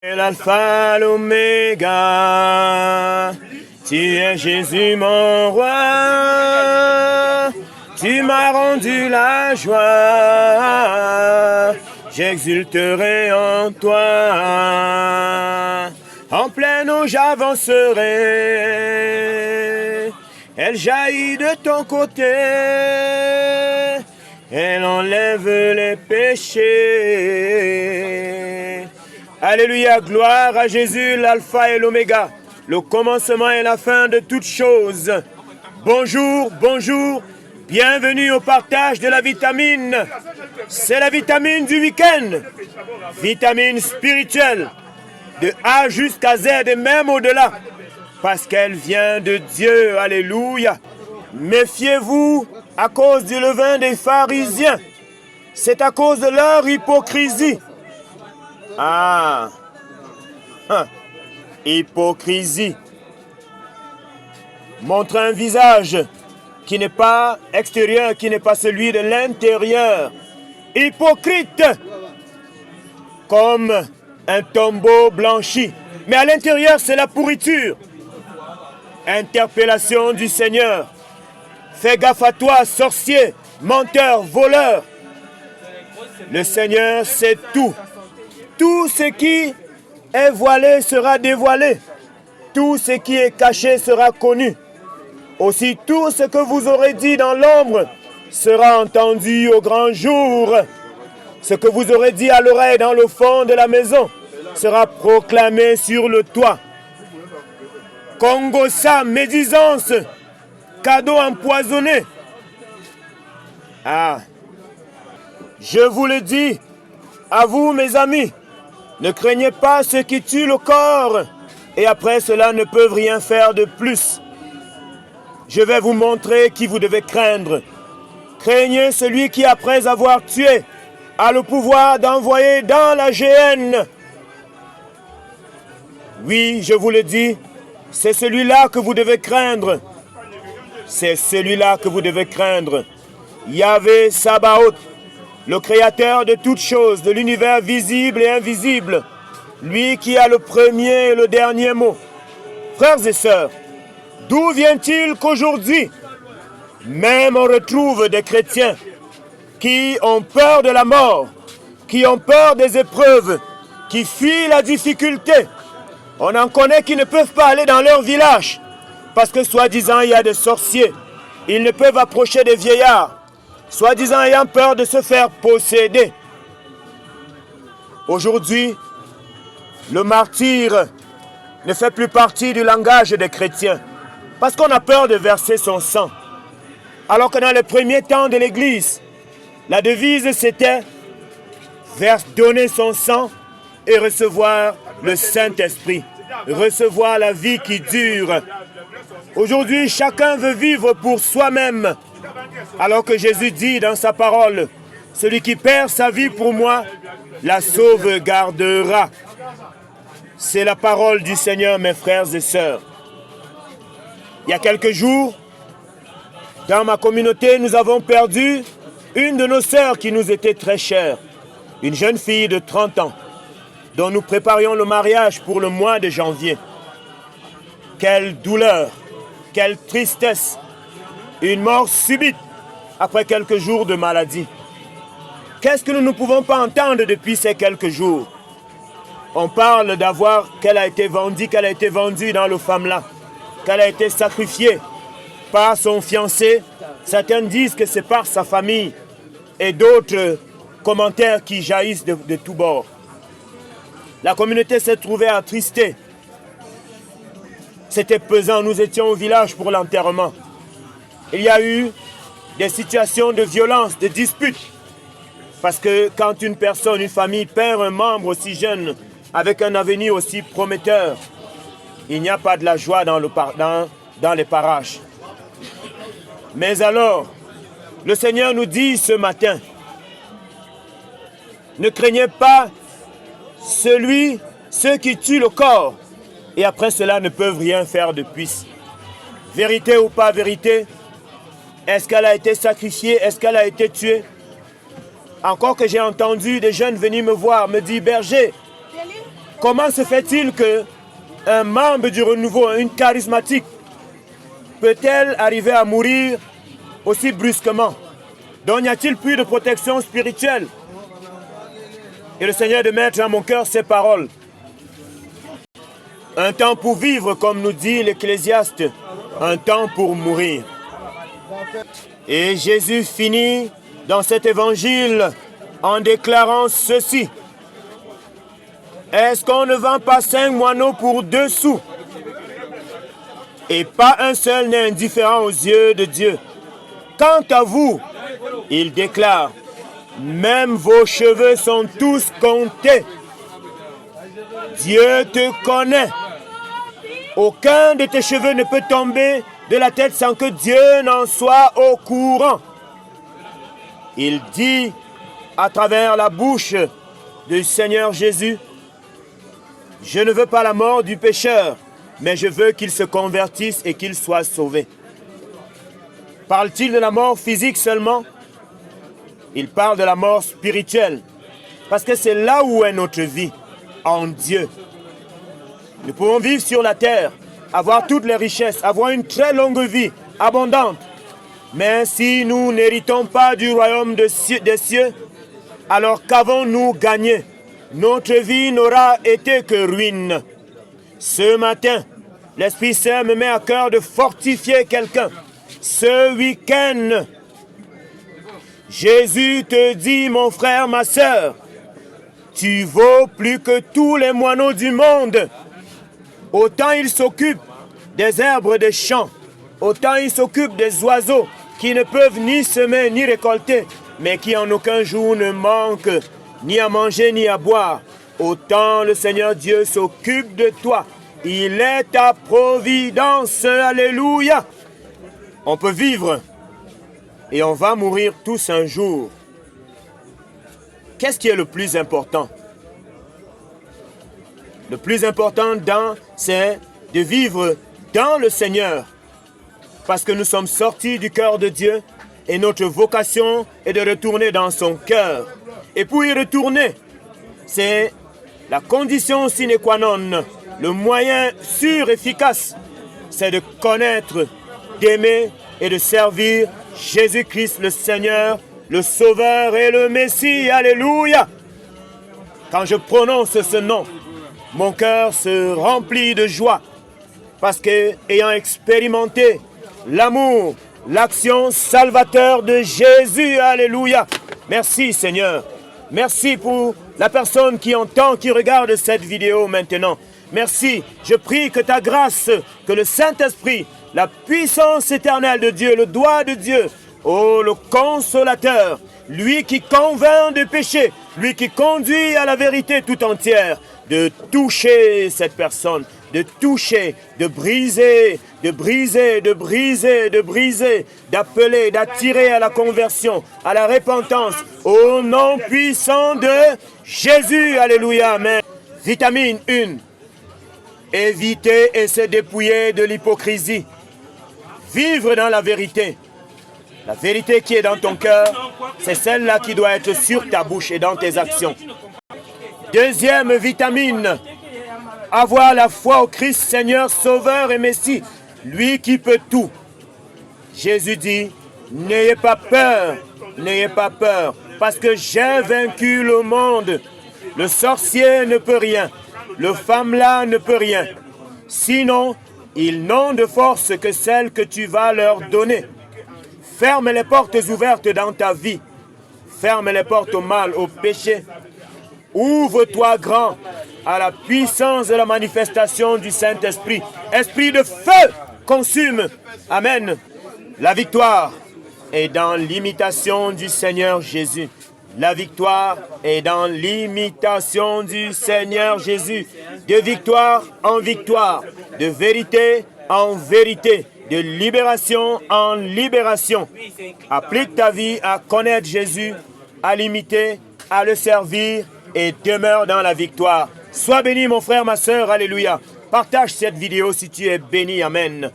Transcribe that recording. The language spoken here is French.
L'alpha, l'oméga, tu es Jésus mon roi, tu m'as rendu la joie, j'exulterai en toi, en pleine eau j'avancerai, elle jaillit de ton côté, elle enlève les péchés. Alléluia, gloire à Jésus, l'alpha et l'oméga, le commencement et la fin de toutes choses. Bonjour, bonjour, bienvenue au partage de la vitamine. C'est la vitamine du week-end, vitamine spirituelle, de A jusqu'à Z et même au-delà, parce qu'elle vient de Dieu, alléluia. Méfiez-vous à cause du levain des pharisiens, c'est à cause de leur hypocrisie. Hypocrisie. Montre un visage qui n'est pas extérieur, qui n'est pas celui de l'intérieur. Hypocrite. Comme un tombeau blanchi. Mais à l'intérieur, c'est la pourriture. Interpellation du Seigneur. Fais gaffe à toi, sorcier, menteur, voleur. Le Seigneur sait tout. Tout ce qui est voilé sera dévoilé. Tout ce qui est caché sera connu. Aussi, tout ce que vous aurez dit dans l'ombre sera entendu au grand jour. Ce que vous aurez dit à l'oreille dans le fond de la maison sera proclamé sur le toit. Congossa, médisance, cadeau empoisonné. Je vous le dis, à vous mes amis, ne craignez pas ceux qui tuent le corps et après cela ne peuvent rien faire de plus. Je vais vous montrer qui vous devez craindre. Craignez celui qui, après avoir tué, a le pouvoir d'envoyer dans la géhenne. Oui, je vous le dis, c'est celui-là que vous devez craindre. C'est celui-là que vous devez craindre. Yahvé Sabaoth, le créateur de toutes choses, de l'univers visible et invisible, lui qui a le premier et le dernier mot. Frères et sœurs, d'où vient-il qu'aujourd'hui, même on retrouve des chrétiens qui ont peur de la mort, qui ont peur des épreuves, qui fuient la difficulté. On en connaît qui ne peuvent pas aller dans leur village, parce que soi-disant il y a des sorciers. Ils ne peuvent approcher des vieillards, soi-disant ayant peur de se faire posséder. Aujourd'hui, le martyr ne fait plus partie du langage des chrétiens, parce qu'on a peur de verser son sang. Alors que dans les premiers temps de l'Église, la devise c'était donner son sang et recevoir le Saint-Esprit, recevoir la vie qui dure. Aujourd'hui, chacun veut vivre pour soi-même, alors que Jésus dit dans sa parole, « Celui qui perd sa vie pour moi, la sauvegardera. » C'est la parole du Seigneur, mes frères et sœurs. Il y a quelques jours, dans ma communauté, nous avons perdu une de nos sœurs qui nous était très chère, une jeune fille de 30 ans, dont nous préparions le mariage pour le mois de janvier. Quelle douleur, quelle tristesse, une mort subite après quelques jours de maladie. Qu'est-ce que nous ne pouvons pas entendre depuis ces quelques jours? On parle qu'elle a été vendue dans le Famla, qu'elle a été sacrifiée par son fiancé. Certains disent que c'est par sa famille et d'autres commentaires qui jaillissent de tous bords. La communauté s'est trouvée attristée. C'était pesant, nous étions au village pour l'enterrement. Il y a eu des situations de violence, de disputes. Parce que quand une personne, une famille perd un membre aussi jeune, avec un avenir aussi prometteur, il n'y a pas de la joie dans les parages. Mais alors, le Seigneur nous dit ce matin, ne craignez pas ceux qui tuent le corps, et après cela ne peuvent rien faire de plus. Vérité ou pas vérité? Est-ce qu'elle a été sacrifiée? Est-ce qu'elle a été tuée? Encore que j'ai entendu des jeunes venir me voir, me dire, berger, Comment se fait-il que un membre du renouveau, une charismatique, peut-elle arriver à mourir aussi brusquement? Donc n'y a-t-il plus de protection spirituelle? Et le Seigneur de mettre dans mon cœur ces paroles. Un temps pour vivre, comme nous dit l'Ecclésiaste, un temps pour mourir. Et Jésus finit dans cet évangile en déclarant ceci. Est-ce qu'on ne vend pas 5 moineaux pour 2 sous? Et pas un seul n'est indifférent aux yeux de Dieu. Quant à vous, il déclare, même vos cheveux sont tous comptés. Dieu te connaît. Aucun de tes cheveux ne peut tomber de la tête sans que Dieu n'en soit au courant. Il dit à travers la bouche du Seigneur Jésus, je ne veux pas la mort du pécheur, mais je veux qu'il se convertisse et qu'il soit sauvé. Parle-t-il de la mort physique seulement? Il parle de la mort spirituelle, parce que c'est là où est notre vie, en Dieu. Nous pouvons vivre sur la terre, avoir toutes les richesses, avoir une très longue vie, abondante. Mais si nous n'héritons pas du royaume des cieux, alors qu'avons-nous gagné? Notre vie n'aura été que ruine. Ce matin, l'Esprit Saint me met à cœur de fortifier quelqu'un. Ce week-end, Jésus te dit, mon frère, ma sœur, tu vaux plus que tous les moineaux du monde. Autant il s'occupe des herbes des champs, autant il s'occupe des oiseaux qui ne peuvent ni semer ni récolter, mais qui en aucun jour ne manquent ni à manger ni à boire. Autant le Seigneur Dieu s'occupe de toi. Il est ta providence. Alléluia. On peut vivre et on va mourir tous un jour. Qu'est-ce qui est le plus important? Le plus important, c'est de vivre dans le Seigneur. Parce que nous sommes sortis du cœur de Dieu et notre vocation est de retourner dans son cœur. Et pour y retourner, c'est la condition sine qua non, le moyen sûr et efficace, c'est de connaître, d'aimer et de servir Jésus-Christ le Seigneur, le Sauveur et le Messie. Alléluia! Quand je prononce ce nom, mon cœur se remplit de joie parce que, ayant expérimenté l'amour, l'action salvateur de Jésus, alléluia. Merci Seigneur. Merci pour la personne qui entend, qui regarde cette vidéo maintenant. Merci. Je prie que ta grâce, que le Saint-Esprit, la puissance éternelle de Dieu, le doigt de Dieu, oh le consolateur, lui qui convainc de péché, lui qui conduit à la vérité tout entière, de toucher cette personne, de toucher, de briser, de briser, de briser, de briser, d'appeler, d'attirer à la conversion, à la repentance, au nom puissant de Jésus. Alléluia, amen. Vitamine 1. Éviter et se dépouiller de l'hypocrisie. Vivre dans la vérité. La vérité qui est dans ton cœur, c'est celle-là qui doit être sur ta bouche et dans tes actions. Deuxième vitamine, avoir la foi au Christ Seigneur, Sauveur et Messie, lui qui peut tout. Jésus dit, n'ayez pas peur, parce que j'ai vaincu le monde. Le sorcier ne peut rien, le femme-là ne peut rien. Sinon, ils n'ont de force que celle que tu vas leur donner. Ferme les portes ouvertes dans ta vie. Ferme les portes au mal, au péché. Ouvre-toi grand à la puissance de la manifestation du Saint-Esprit. Esprit de feu, consume. Amen. La victoire est dans l'imitation du Seigneur Jésus. La victoire est dans l'imitation du Seigneur Jésus. De victoire en victoire, de vérité en vérité, de libération en libération. Applique ta vie à connaître Jésus, à l'imiter, à le servir et demeure dans la victoire. Sois béni mon frère, ma sœur, alléluia. Partage cette vidéo si tu es béni, amen.